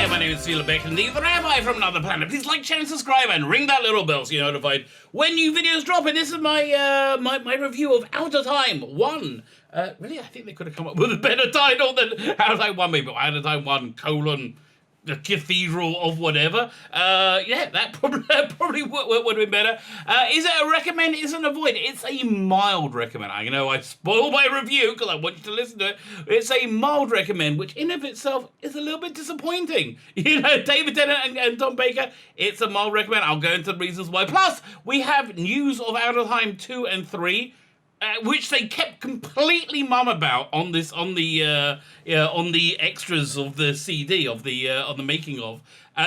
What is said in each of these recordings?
there, my name is Felix Beck, and the Rabbi from another planet. Please like, share, and subscribe, and ring that little bell so you're notified when new videos drop. And this is my my review of Out of Time 1. Really, I think they could have come up with a better title than Out of Time 1, maybe Out of Time 1, the Cathedral of whatever. Yeah, that probably would have been better. Is it a recommend? Is it an avoid? It's a mild recommend. I know I spoiled my review because I want you to listen to it. It's a mild recommend, which in of itself is a little bit disappointing. You know, David Tennant and Tom Baker, it's a mild recommend. I'll go into the reasons why. Plus, we have news of Out of Time 2 and 3. Which they kept completely mum about on the extras of the CD of the on the making of.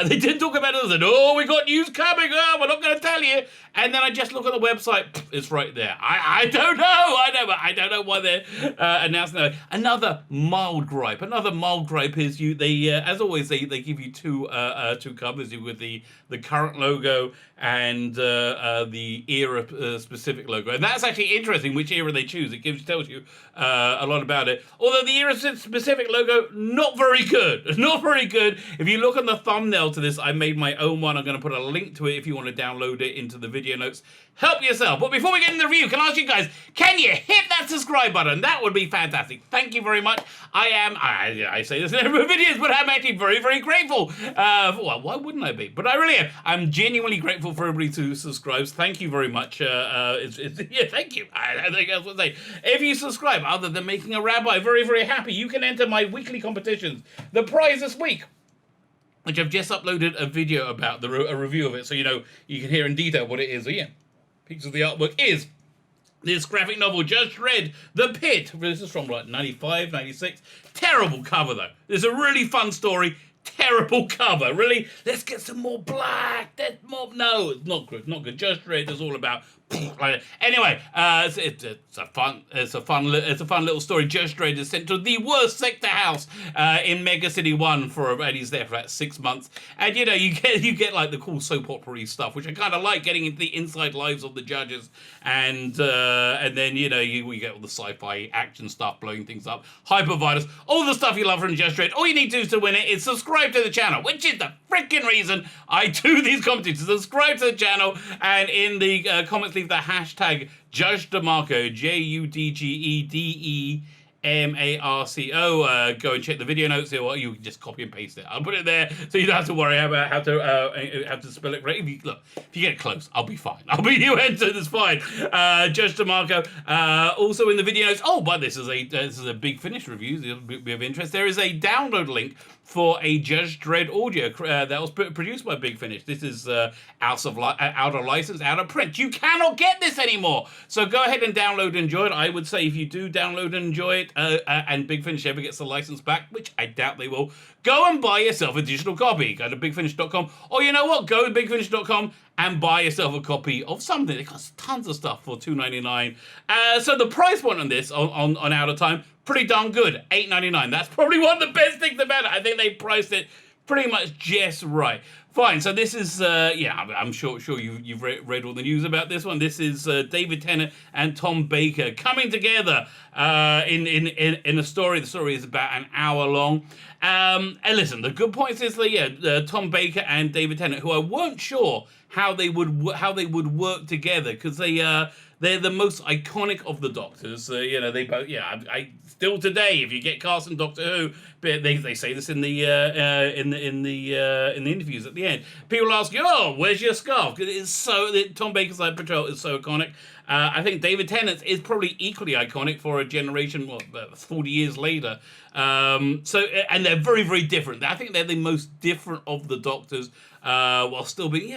They didn't talk about it. They said, "Oh, we got news coming. Oh, we're not going to tell you." And then I just look at the website. It's right there. I don't know. But I don't know why they're announcing it. Another mild gripe. Is they as always they give you two covers with the current logo and the era specific logo. And that's actually interesting which era they choose. It tells you a lot about it. Although the era specific logo not very good. Not very good. If you look on the thumbnail to this, I made my own one. I'm going to put a link to it if you want to download it into the video notes. Help yourself. But before we get into the review, can I ask you guys, can you hit that subscribe button? That would be fantastic. Thank you very much. I say this in every videos, but I'm actually very, very grateful. Well, why wouldn't I be? But I really am. I'm genuinely grateful for everybody who subscribes. Thank you very much. Yeah, thank you. I think that's what I say. If you subscribe, other than making a rabbi very, very happy, you can enter my weekly competitions. The prize this week, which I've just uploaded a video about, a review of it, so you know, you can hear in detail what it is. So yeah, pictures of the artwork is this graphic novel, just read The Pit. This is from like 95, 96. Terrible cover though. There's a really fun story. Terrible cover. Really, let's get some more black. No, it's not good. Not good. Just read is all about. Anyway, it's a fun little story. Just Dredd is sent to the worst sector house in Mega City 1 and he's there for about 6 months. And you know, you get like the cool soap opera-y stuff, which I kind of like, getting into the inside lives of the judges, and then you know we get all the sci-fi action stuff, blowing things up, hyperviolence, all the stuff you love from Just Dredd. All you need to do to win it is subscribe to the channel, which is the freaking reason I do these comments. Subscribe to the channel, and in the comments leave the hashtag Judge DeMarco, JUDGEDEMARCO. Go and check the video notes, or you can just copy and paste it. I'll put it there so you don't have to worry about how to spell it right. If you get close, I'll be fine. You enter, that's fine. Judge DeMarco. Also in the video notes. Oh, but this is a Big Finish review. It'll be of interest. There is a download link for a Judge Dredd audio that was produced by Big Finish. This is out of license, out of print. You cannot get this anymore. So go ahead and download and enjoy it. I would say if you do download and enjoy it, and Big Finish ever gets the license back, which I doubt they will, go and buy yourself a digital copy. Go to bigfinish.com, or you know what? Go to bigfinish.com and buy yourself a copy of something. It costs tons of stuff for $2.99. So the price point on this, on Out of Time, pretty darn good, $8.99. That's probably one of the best things about it. I think they priced it pretty much just right. Fine, so this is, I'm sure you've read all the news about this one. This is David Tennant and Tom Baker coming together in a story. The story is about an hour long. And listen, the good points is that, Tom Baker and David Tennant, who I weren't sure how they would work together, because they're the most iconic of the Doctors. They both. I still today, if you get cast in Doctor Who, they say this in the interviews at the end. People ask you, "Oh, where's your scarf?" Because it's so Tom Baker's portrayal is so iconic. I think David Tennant's is probably equally iconic for a generation, 40 years later. And they're very, very different. I think they're the most different of the Doctors, while still being,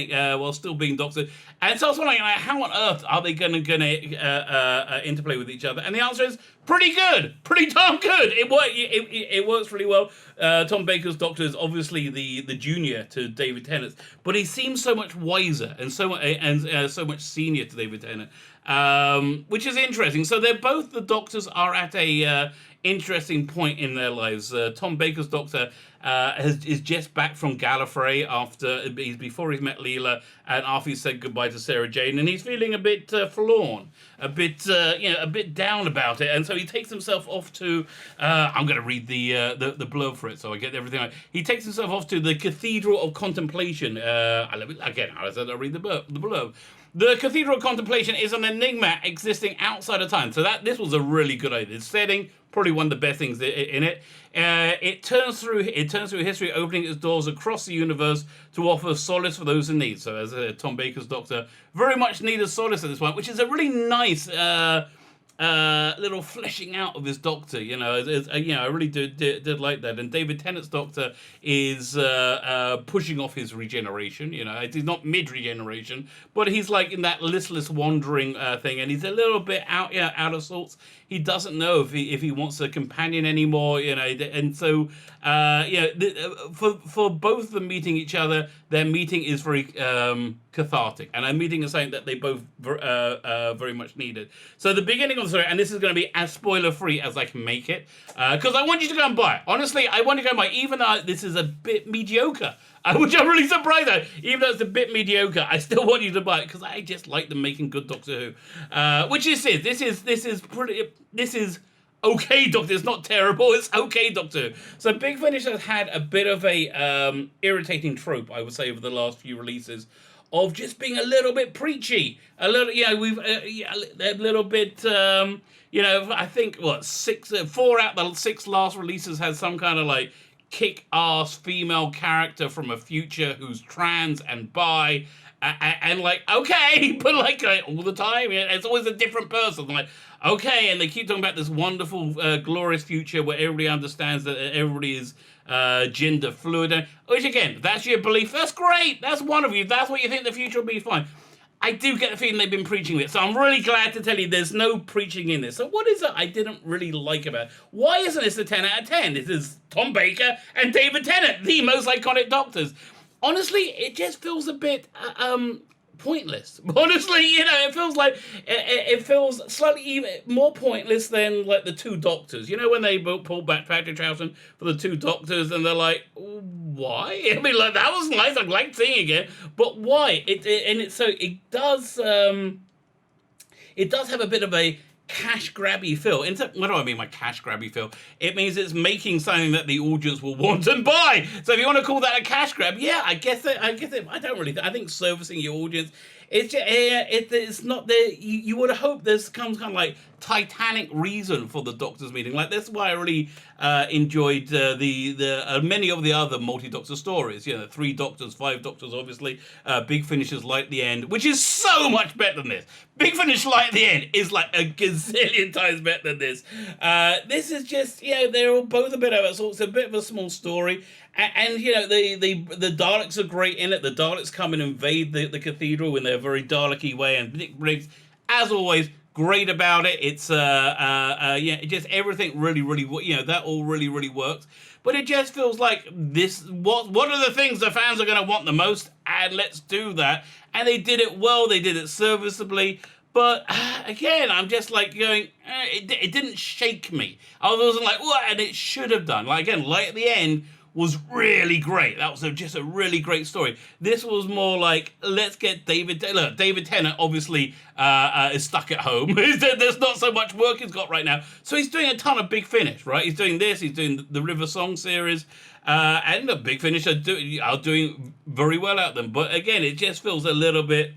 while still being Doctors. And so I was wondering, how on earth are they going to interplay with each other? And the answer is pretty good, pretty darn good. It works really well. Tom Baker's Doctor is obviously the junior to David Tennant's, but he seems so much wiser and so much senior to David Tennant, which is interesting. So they're both, the Doctors are at a interesting point in their lives. Tom Baker's Doctor is just back from Gallifrey before he's met Leela and after he said goodbye to Sarah Jane, and he's feeling a bit forlorn, a bit down about it, and so he takes himself off to. I'm going to read the blurb for it, so I get everything right. He takes himself off to the Cathedral of Contemplation. I'll read the blurb. The Cathedral Contemplation is an enigma existing outside of time. So this was a really good idea. The setting, probably one of the best things in it. It turns through history, opening its doors across the universe to offer solace for those in need. So as Tom Baker's Doctor very much needed solace at this point, which is a really nice little fleshing out of his Doctor, I really did like that. And David Tennant's Doctor is pushing off his regeneration. He's not mid-regeneration, but he's like in that listless wandering thing, and he's a little bit out of sorts. He doesn't know if he wants a companion anymore, and so for both of them meeting each other, their meeting is very cathartic, and a meeting is something that they both very much needed. So the beginning of the story, and this is going to be as spoiler-free as I can make it, because I want you to go and buy it. Honestly, I want you to go and buy it, even though this is a bit mediocre, which I'm really surprised at. Even though it's a bit mediocre, I still want you to buy it, because I just like them making good Doctor Who. Which this is okay Doctor. It's not terrible, it's okay Doctor Who. So Big Finish has had a bit of a irritating trope, I would say, over the last few releases, of just being a little bit preachy, a little, a little bit, I think, 4 out of the 6 last releases had some kind of like kick-ass female character from a future who's trans and bi, and like, okay, but like all the time, it's always a different person, like, okay, and they keep talking about this wonderful, glorious future where everybody understands that everybody is gender fluid, which again, that's your belief, that's great, that's one of you, that's what you think the future will be, fine. I do get the feeling they've been preaching it, so I'm really glad to tell you there's no preaching in this. So what is it I didn't really like about it? Why isn't this a 10 out of 10? This is Tom Baker and David Tennant, the most iconic Doctors. Honestly, it just feels a bit pointless. Honestly, it feels like it feels slightly even more pointless than like the 2 Doctors. When they pulled back Patrick Troughton for the 2 Doctors, and they're like, why? I mean, like, that was nice. I'd like seeing it again, but why? It does have a bit of a cash grabby feel. What do I mean by cash grabby feel? It means it's making something that the audience will want and buy. So if you want to call that a cash grab, yeah, I guess it. I don't really. I think servicing your audience, it's not there. You would hope there's comes kind of like titanic reason for the Doctors meeting. Like, that's why I really enjoyed the many of the other multi-Doctor stories. 3 Doctors, 5 Doctors, obviously. Big Finish's Light at the End, which is so much better than this. Big Finish Light at the End is like a gazillion times better than this. This is just, they're all both a bit of it's a bit of a small story. And the Daleks are great in it. The Daleks come and invade the cathedral in their very Dalek-y way, and Nick Briggs, as always, great about it. It's just everything really that all really works. But it just feels like this. What are the things the fans are going to want the most? And let's do that. And they did it well. They did it serviceably. But again, I'm just like going. It didn't shake me. I wasn't like, what? And it should have done. Like, again, Light at the End was really great. That was just a really great story. This was more like, let's get David Tennant obviously is stuck at home. There's not so much work he's got right now. So he's doing a ton of Big Finish, right? He's doing this, he's doing the River Song series, and the Big Finish are doing very well at them. But again, it just feels a little bit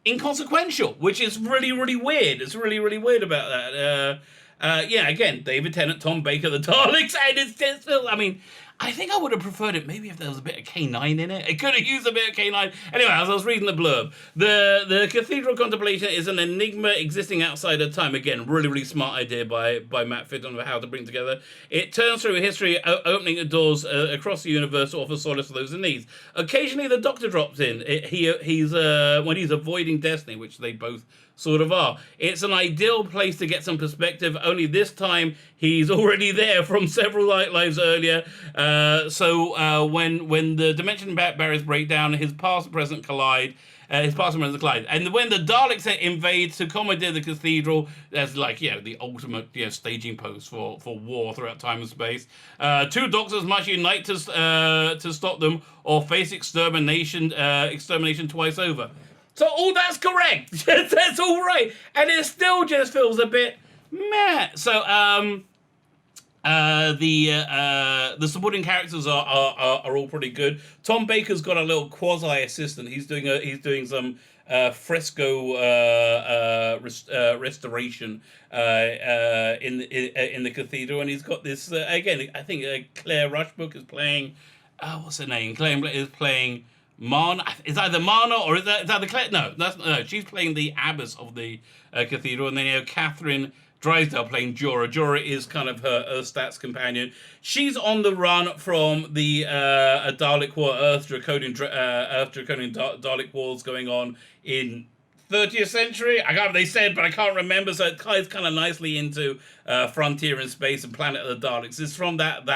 inconsequential, which is really weird. It's really weird about that. Again, David Tennant, Tom Baker, the Daleks, and it's just, I mean, I think I would have preferred it maybe if there was a bit of K9 in it. It could have used a bit of K9. Anyway, as I was reading the blurb, the Cathedral Contemplation is an enigma existing outside of time. Again, really smart idea by Matt Fitton on how to bring together. It turns through history, opening the doors across the universe to offer solace for those in need. Occasionally, the Doctor drops in. He's when he's avoiding destiny, which they both sort of are. It's an ideal place to get some perspective, only this time he's already there from several lives earlier. So when the dimension barriers break down, his past and present collide, his passing runs the Clyde. And when the Daleks invade to commandeer the cathedral, there's like, the ultimate, staging post for war throughout time and space. Two Doctors must unite to stop them or face extermination twice over. So all that's correct. That's all right. And it still just feels a bit meh. So, the supporting characters are all pretty good. Tom Baker's got a little quasi assistant. He's doing some fresco restoration in the cathedral, and he's got this again. I think Claire Rushbrook is playing. What's her name? Claire is playing Marna. It's either Marna or is that Claire? No, she's playing the abbess of the cathedral, and then Catherine Drysdale playing Jorah. Jorah is kind of her stats companion. She's on the run from the Dalek War, Earth Draconian Dalek Wars going on in 30th century. They said, but I can't remember. So it ties kind of nicely into Frontier in Space and Planet of the Daleks. It's from that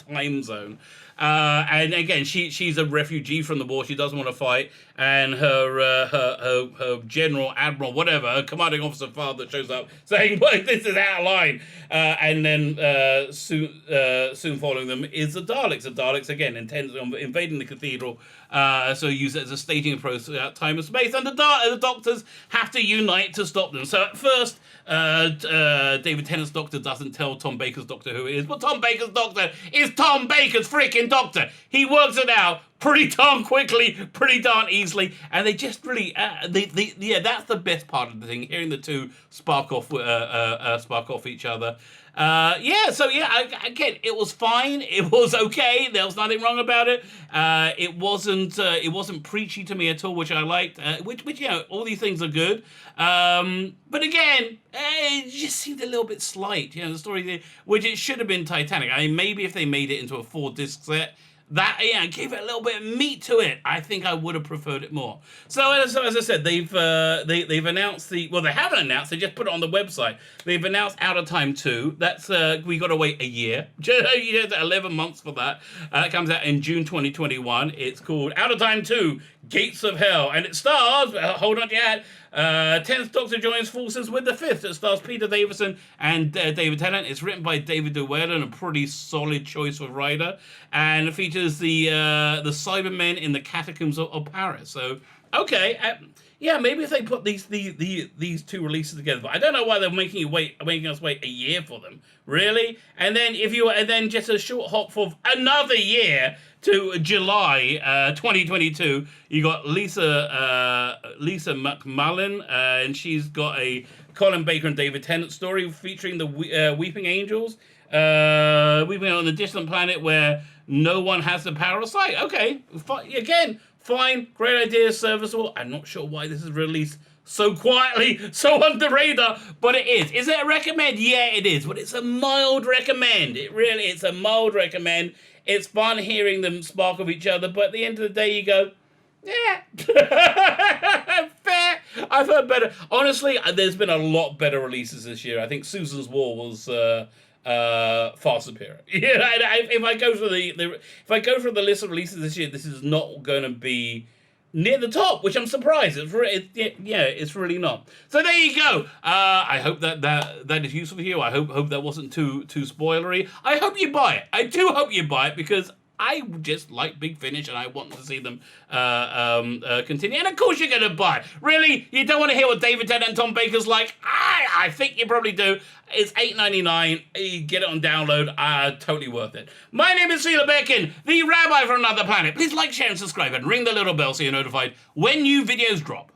time zone. And again, she's a refugee from the war. She doesn't want to fight, and her general, admiral, whatever, her commanding officer father shows up saying, "Well, this is out of line." And then soon following them is the Daleks. The Daleks again intend on invading the cathedral, so use it as a staging approach throughout time and space. And the Doctors have to unite to stop them. So at first, David Tennant's Doctor doesn't tell Tom Baker's Doctor who it is, but Tom Baker's Doctor is Tom Baker's freaking Doctor. He works it out pretty darn quickly, pretty darn easily, and they just really, that's the best part of the thing, hearing the two spark off each other. Again, it was fine. It was okay. There was nothing wrong about it. It wasn't preachy to me at all, which I liked. Which all these things are good. But again, it just seemed a little bit slight. The story, which it should have been Titanic. I mean, maybe if they made it into a 4-disc set, that gave it a little bit of meat to it. I think I would have preferred it more. So as I said, they've announced they haven't announced. They just put it on the website. They've announced Out of Time 2. That's we got to wait a year. 11 months for that. It comes out in June 2021. It's called Out of Time 2: Gates of Hell, and it stars. Hold on to your hat. 10th Doctor joins forces with the 5th. It stars Peter Davison and David Tennant. It's written by David Llewellyn, a pretty solid choice of writer, and it features the Cybermen in the catacombs of Paris. So, okay, maybe if they put these two releases together, but I don't know why they're making us wait a year for them. Really? And then just a short hop for another year to July 2022. You got Lisa McMullen, and she's got a Colin Baker and David Tennant story featuring the Weeping Angels, weeping on a distant planet where no one has the power of sight. Okay, fine, great idea, serviceable. I'm not sure why this is released so quietly, so under the radar, but it is. Is it a recommend? Yeah, it is, but it's a mild recommend. It's a mild recommend. It's fun hearing them spark of each other, but at the end of the day, you go, yeah. Fair. I've heard better. Honestly, there's been a lot better releases this year. I think Susan's War was far superior. If I go through the list of releases this year, this is not going to be near the top, which I'm surprised. It's really not. So there you go. I hope that is useful for you. I hope that wasn't too spoilery. I hope you buy it. I do hope you buy it, because I just like Big Finish, and I want to see them continue. And of course you're going to buy it. Really? You don't want to hear what David Tennant and Tom Baker's like? I think you probably do. It's $8.99. You get it on download. Totally worth it. My name is Sheila Bekin, the Rabbi from Another Planet. Please like, share, and subscribe, and ring the little bell so you're notified when new videos drop.